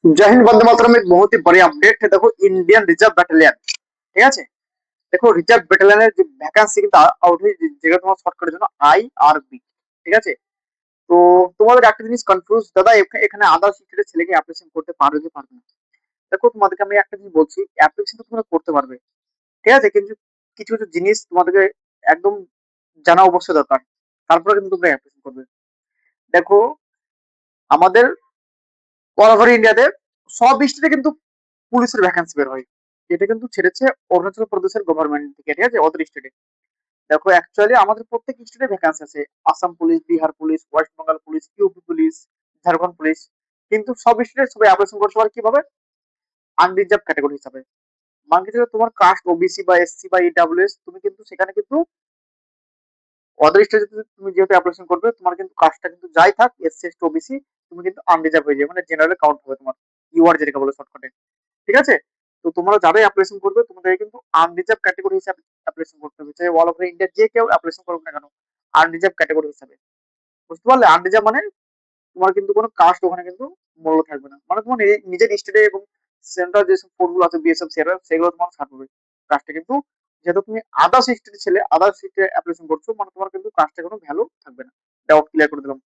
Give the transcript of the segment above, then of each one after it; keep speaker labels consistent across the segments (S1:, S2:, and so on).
S1: जय हिंद वंदे मातरम। एक बहुत ही बड़ी अपडेट है। देखो, इंडियन रिजर्व बैटालियन, ঠিক আছে? দেখো, রিজার্ভ ব্যাটালিয়নের যে ভ্যাকান্সি কিন্তু আউট হয়ে, যেটা তোমার শর্টকাটের জন্য আইআরবি, ঠিক আছে? তো তোমাদের একটা জিনিস কনফিউজ, দাদা এখানে আদার্স স্টেটের ছেলেকে অ্যাপ্লিকেশন করতে পারবে কি পারবে না? দেখো, তোমাদেরকে আমি একটা জিনিস বলছি, অ্যাপ্লিকেশন তো তোমরা করতে পারবে, ঠিক আছে, কিন্তু কিছু কিছু জিনিস তোমাদেরকে একদম জানা অবশ্যই দরকার, তারপরে কিন্তু তোমরা অ্যাপ্লিকেশন করবে। দেখো, আমাদের অল ওভার ইন্ডিয়াতে সব স্টেটে কিন্তু পুলিশের ভ্যাকান্সি বের হয়। এটা কিন্তু ছেড়েছে অরুণাচল প্রদেশের গভর্নমেন্ট থেকে, ঠিক আছে, ওদের স্টেটে। দেখো, অ্যাকচুয়ালি আমাদের প্রত্যেক স্টেটে ভ্যাকান্সি আছে। Assam police, Bihar police, West Bengal police, UP police, Jharkhand police. কিন্তু সব স্টেটে সবাই অ্যাপ্লিকেশন করতে পারে কিভাবে? আনরিজার্ভ ক্যাটাগরি হিসাবে। মানে কি, তোমার কাস্ট ওবিসি বা এসসি বা ইডাব্লিউএস, তুমি কিন্তু সেখানে কিন্তু ওদের স্টেজে তুমি যেহেতু অ্যাপ্লিকেশন করবে, তোমার কিন্তু কাস্টটা কিন্তু যাই থাক, এসসি এসটি ওবিসি, তুমি কিন্তু আনরিজার্ভ হয়ে যাবে, মানে জেনারেল কাউন্ট হবে তোমার, ইউআর যেটাকে বলে শর্টকাটে, ঠিক আছে? তো তোমরা যারাই অ্যাপ্লিকেশন করবে, তোমাদের কিন্তু আনরিজার্ভ ক্যাটাগরি হিসাবে অ্যাপ্লিকেশন করতে হবে। চাই অল ওভার ইন্ডিয়া যে কেউ অ্যাপ্লিকেশন করুক না কেন, আনরিজার্ভ ক্যাটাগরি হিসাবে। বুঝতে পারলে? আনরিজার্ভ মানে তোমার কিন্তু কোনো কাস্ট ওখানে কিন্তু মূল্য থাকবে না, মানে তোমার নিজের স্টেটে এবং সেন্ট্রাল যেসব কোডগুলো আছে, বিএসএফ সেগুলো তোমার থাকবে কাস্টে, কিন্তু যেহেতু তুমি আদার্স স্টেটের ছেলে, আদার্স স্টেটে অ্যাপ্লিকেশন করছো, মানে তোমার কিন্তু কাস্টে কোনো ভ্যালু থাকবে না। ডাউট ক্লিয়ার করে দিলাম।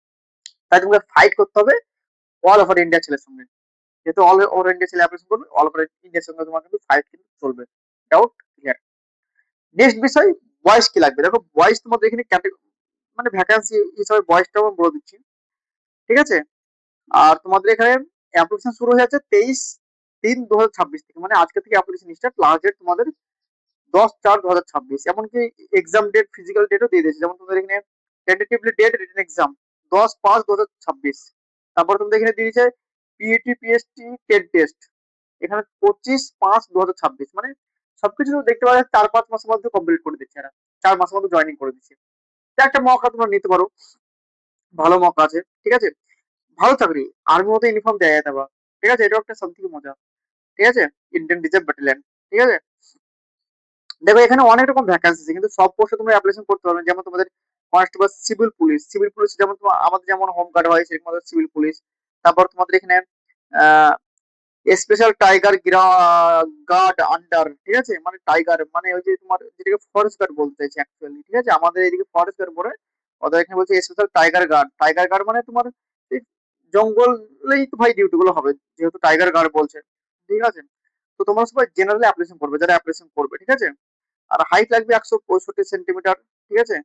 S1: তাই তোমাকে ফাইট করতে হবে অল ওভার ইন্ডিয়া ছেলের সঙ্গে। যেহেতু অল ওভার ইন্ডিয়া ছেলে অ্যাপ্লিকেশন করবে, অল ওভার ইন্ডিয়ার সঙ্গে তোমার কিন্তু ফাইট কিন্তু চলবে। Doubt clear. নেক্সট বিষয়, বয়স কি লাগবে? দেখো, বয়স তোমাদের এখানে মানে ভ্যাকান্সি হিসাবে বয়সটাও আমি বলে দিচ্ছি, ঠিক আছে? আর তোমাদের এখানে অ্যাপ্লিকেশন শুরু হয়ে যাচ্ছে 23/3/2026 থেকে, মানে আজকে থেকে অ্যাপ্লিকেশন স্টার্ট। লাস্ট ডেট তোমাদের 10/4/2026। এমনকি এক্সাম ডেট, ফিজিক্যাল ডেটও দিয়ে দিয়েছে। যেমন তোমাদের এখানে টেন্টেটিভলি ডেট রিটেন এক্সাম 10/5/2026। তারপর তোমাদের এখানে দিয়ে দিয়েছে পিইটি পিএসটি টেট টেস্ট, এখানে 25/5/2026। মানে সবকিছু দেখতে পাচ্ছ 4-5 মাসের মধ্যে কমপ্লিট করে দিচ্ছে এরা, 4 মাসের মধ্যে জয়েনিং করে দিচ্ছে। একটা মৌকা তোমরা নিতে পারো, ভালো মৌকা আছে, ঠিক আছে? ভালো চাকরি, আর্মির মতো ইউনিফর্ম দেয়া যেতে পারে, ঠিক আছে? এটাও একটা সব থেকে মজা, ঠিক আছে? ইন্ডিয়ান রিজার্ভ ব্যাটালিয়ন, ঠিক আছে? দেখো, এখানে অনেক রকম ভ্যাকান্সি আছে, কিন্তু সব পোস্টে তোমরা অ্যাপ্লিকেশন করতে পারবে। যেমন তোমাদের কনস্টেবল, সিভিল পুলিশ যেমন আমাদের যেমন হোম গার্ড হয়, সেরকম আমাদের সিভিল পুলিশ। তারপর তোমাদের এখানে স্পেশাল টাইগার গার্ড আন্ডার, ঠিক আছে, মানে টাইগার মানে ওই যে তোমার যেটাকে ফরেস্ট গার্ড বলতে চাইছে অ্যাকচুয়ালি, ঠিক আছে? আমাদের এদিকে ফরেস্ট গার্ড বলে, ওদের এখানে বলছে স্পেশাল টাইগার গার্ড মানে তোমার এই জঙ্গলেই তো ভাই ডিউটি গুলো হবে, যেহেতু টাইগার গার্ড বলছে, ঠিক আছে? তো তোমরা সবাই জেনারেলি অ্যাপ্লিকেশন করবে, যারা অ্যাপ্লিকেশন করবে, ঠিক আছে? আর হাইট লাগবে 165 সেন্টিমিটার, ঠিক আছে?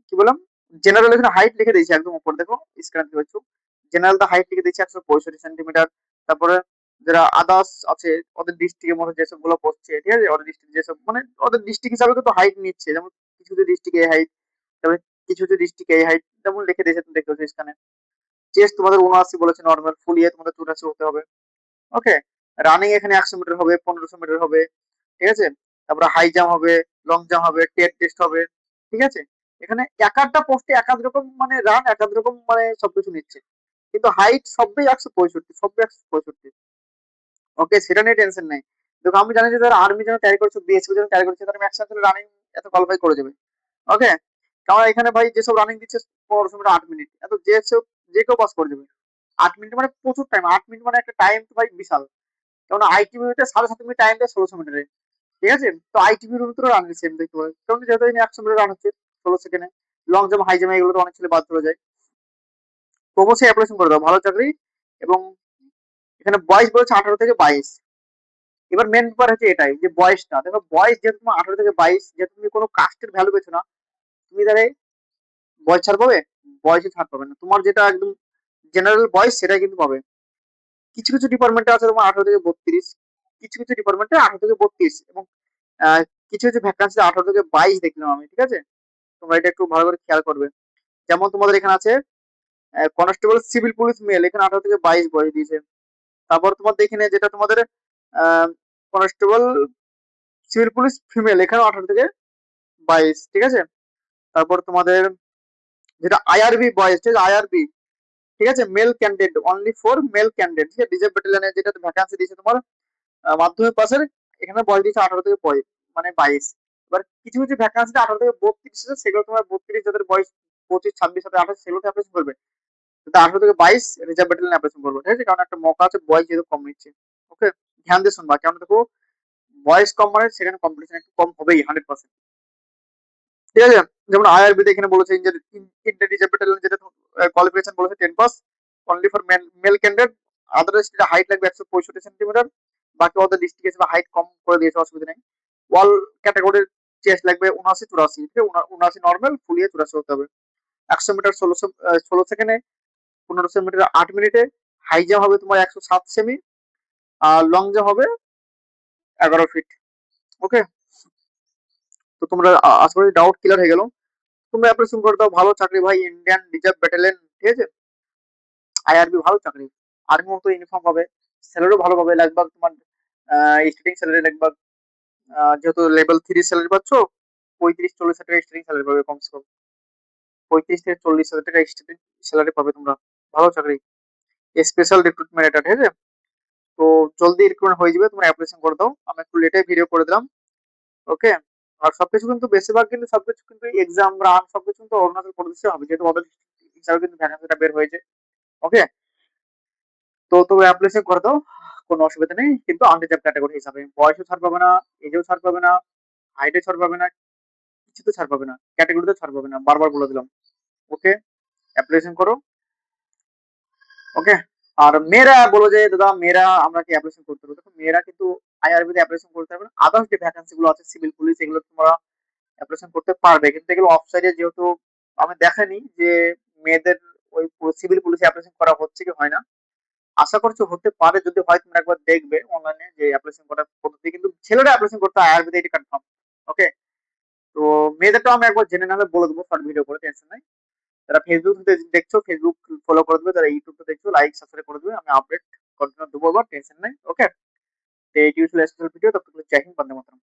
S1: কি বললাম? জেনারেল এখানে হাইট লিখে দিয়েছি একদম উপর, দেখো স্ক্রিনে দেখতে পাচ্ছ। জেনারেল দা হাইট লিখে দিয়েছি 165 সেন্টিমিটার। তারপরে যারা আদার্স আছে, ওদের ডিস্ট্রিক্টের মধ্যে যেসব গুলো পড়ছে, ঠিক আছে, ওদের ডিস্ট্রিক্ট যেসব, মানে ওদের ডিস্ট্রিক্ট হিসাবে কিন্তু হাইট নিচ্ছে। যেমন কিছু কিছু ডিস্ট্রিক্ট এই হাইট, তারপরে কিছু কিছু ডিস্ট্রিক্ট এই হাইট, যেমন লিখে দিয়েছে, তুমি দেখতে পাচ্ছ স্ক্রিনে। চেস্ট তোমাদের 79 বলেছে নর্মাল, ফুল ইয়ে তোমাদের 84 হতে হবে। ওকে। রানিং এখানে 100 মিটার হবে, 1500 মিটার হবে, ঠিক আছে? তারপরে হাই জাম্প হবে, লং জাম্প হবে, টেট টেস্ট হবে, ঠিক আছে? এখানে এক একটা পোস্টে এক এক রকম মানে রান, এক এক রকম মানে সবকিছু নিচ্ছে, কিন্তু হাইট সবই 165, সবই 165। ওকে, সেটা নিয়ে টেনশন নেই। দেখো, আমি জানি যে যারা আর্মি যেন ক্যারি করছে, বিএসএফ যেন ক্যারি করছে, তারা ম্যাক্সিমাম রানিং এত কোয়ালিফাই করে যাবে। ওকে। কারণ এখানে ভাই যেসব রানিং দিচ্ছে 1500 মিটার 8 মিনিট, এত যে কেউ পাস করে যাবে। 8 মিনিট মানে প্রচুর টাইম, 8 মিনিট মানে একটা টাইম তো ভাই বিশাল। কারণ আইটিভিতে 7.5 মিনিট টাইম দেয় 1600 মিটারে, ঠিক আছে? তো আইটিভির ভিতরে রান সেম দেখতে পাবে, কারণ যেহেতু 100 মিটার রান হচ্ছে 16 সেকেন্ডে। লং জাম্প, হাই জাম্প এগুলো তো অনেক ছেলে বাদ চলে যায়। তো অবশ্যই অ্যাপ্লিকেশন করে দাও, ভালো চাকরি। এবং এখানে বয়স বলেছে 18 থেকে 22। এবার মেন ব্যাপার হচ্ছে এটাই যে বয়সটা, দেখো বয়স যেহেতু তোমার 18 থেকে 22, যেহেতু তুমি কোনো কাস্টের ভ্যালু পেছো না, তুমি তাহলে বয়স ছাড় পাবে? বয়সে ছাড় পাবে না, তোমার যেটা একদম জেনারেল বয়স সেটাই কিন্তু পাবে। কিছু কিছু ডিপার্টমেন্টে আছে তোমার 18 থেকে 32, কিছু কিছু ডিপার্টমেন্টে 18 থেকে 32, এবং কিছু কিছু ভ্যাকান্সি 18 থেকে 22 দেখলাম আমি, ঠিক আছে? তোমরা এটা একটু ভালো করে খেয়াল করবে। যেমন তোমাদের এখানে আছে কনস্টেবল সিভিল পুলিশ মেল, এখানে 18 থেকে 22 বয়স দিয়েছে। তারপর তোমাদের এখানে যেটা তোমাদের কনস্টেবল সিভিল পুলিশ ফিমেল, এখানে 18 থেকে 22, ঠিক আছে? তারপর তোমাদের যেটা আইআরবি বয়স, ঠিক আছে, আইআরবি, ঠিক আছে, male candidate, only for male candidate, ঠিক আছে? রিজার্ভ ব্যাটালিয়নে যেটা ভ্যাকান্সি দিয়েছে তোমার মাধ্যমিক পাশের, এখানে বয়স দিয়েছে 18 থেকে 22। এবার কিছু কিছু ভ্যাকান্সি 18 থেকে 32 আছে, সেগুলো তোমার 32, যাদের বয়স 25, 26, 27, 28, সেগুলোতে অ্যাপ্লিকেশন করবে। 18 থেকে 22 রিজার্ভ ব্যাটালিয়ন অ্যাপ্লিকেশন করবো, ঠিক আছে, কারণ একটা মকা আছে, বয়স যেহেতু কম নিচ্ছে। ওকে, ধ্যান দিয়ে শুনবা, কেন দেখো বয়স কম মানে সেখানে কম্পিটিশন একটু কম হবেই 100%। ঠিক আছে, যেমন আইআরবি তে এখানে বলেছে ইন্ডিয়ান রিজার্ভ ব্যাটালিয়ন যেটা কোয়ালিফিকেশন বলেছে 10 pass only for male candidate, otherwise যেটা হাইট লাগবে 165 সেন্টিমিটার, বাকি ওদের ডিস্ট্রিক্ট এসে হাইট কম করে দিয়েছে, অসুবিধা নেই। ওয়াল ক্যাটাগরির চেস্ট লাগবে 79 84, ঠিক আছে, 79 নর্মাল, ফুলিয়ে 84 হতে হবে। 100 মিটার 16 সেকেন্ডে, 1500 মিটার 8 মিনিটে, হাই জাম্প হবে তোমার 107 সেমি, আর লং জাম্প হবে 11 ফিট। ওকে, তো তোমরা আশা করি ডাউট ক্লিয়ার হয়ে গেল। তোমরা অ্যাপ্লিকেশন করে দাও, ভালো চাকরি ভাই, ইন্ডিয়ান রিজার্ভ ব্যাটালিয়ন, ঠিক আছে, আইআরবি ভালো চাকরি, আর্মি মতো ইউনিফর্ম পাবে, স্যালারিও ভালো পাবে, লাগবে তোমার স্টার্টিং স্যালারি লাগবে, যেহেতু লেভেল 3 স্যালারি পাচ্ছ, 35-40 হাজার টাকা স্টার্টিং স্যালারি পাবে কমসে কম, 35 থেকে 40 হাজার টাকা স্টার্টিং স্যালারি পাবে তোমরা, ভালো চাকরি, স্পেশাল রিক্রুটমেন্ট এটা, ঠিক আছে। তো জলদি রিক্রুটমেন্ট হয়ে যাবে, তোমরা অ্যাপ্লিকেশন করে দাও, আমি একটু লেটে ভিডিও করে দিলাম। ওকে, আর সবকিছু কিন্তু বেশিরভাগ কিন্তু সবকিছু কিন্তু এক্সাম রান সবকিছু কিন্তু অরুণাচল প্রদেশে হবে, যেহেতু ওদের হিসাবে কিন্তু ভ্যাকান্সিটা বের হয়েছে। ওকে, তো তুমি অ্যাপ্লিকেশন করে দাও, কোনো অসুবিধা নেই, কিন্তু আনরিজার্ভ ক্যাটাগরি হিসাবে বয়সও ছাড় পাবে না, এজেও ছাড় পাবে না, হাইটে ছাড় পাবে না, কিছুতে ছাড় পাবে না, ক্যাটাগরিতে ছাড় পাবে না, বারবার বলে দিলাম। ওকে, অ্যাপ্লিকেশন করো। ওকে, আর মেয়েরা বলো যে দাদা মেয়েরা আমরা কি অ্যাপ্লিকেশন করতে পারবো, দেখো মেয়েরা কিন্তু আইআরবি তে অ্যাপ্লিকেশন করতে পারবে না, আদার্স যে ভ্যাকান্সি গুলো আছে সিভিল পুলিশ এগুলো তোমরা অ্যাপ্লিকেশন করতে পারবে, কিন্তু এগুলো অফসাইডে যেহেতু আমি দেখানি যে মেয়েদের ওই সিভিল পুলিশে অ্যাপ্লিকেশন করা হচ্ছে কি হয় না, আশা করছি হতে পারে, যদি হয় তোমরা একবার দেখবে অনলাইনে যে অ্যাপ্লিকেশন করার পদ্ধতি, কিন্তু ছেলেরা অ্যাপ্লিকেশন করতে হয় আইআরবি তে, এটি কনফার্ম। ওকে, তো মেয়েদেরটাও আমি একবার জেনে নাহলে বলে দেবো শর্ট ভিডিও করে, টেনশন নাই। যারা ফেসবুক দেখছো ফেসবুক ফলো করে দেবে, যারা ইউটিউবটা দেখছো লাইক সাবস্ক্রাইব করে দেবে, আমি আপডেট কন্টিনিউ দেবো, আবার টেনশন নাই। ওকে, তো এই ছিল স্পেশাল ভিডিও, তখন জয় হিন্দ, বন্দে মাতরম।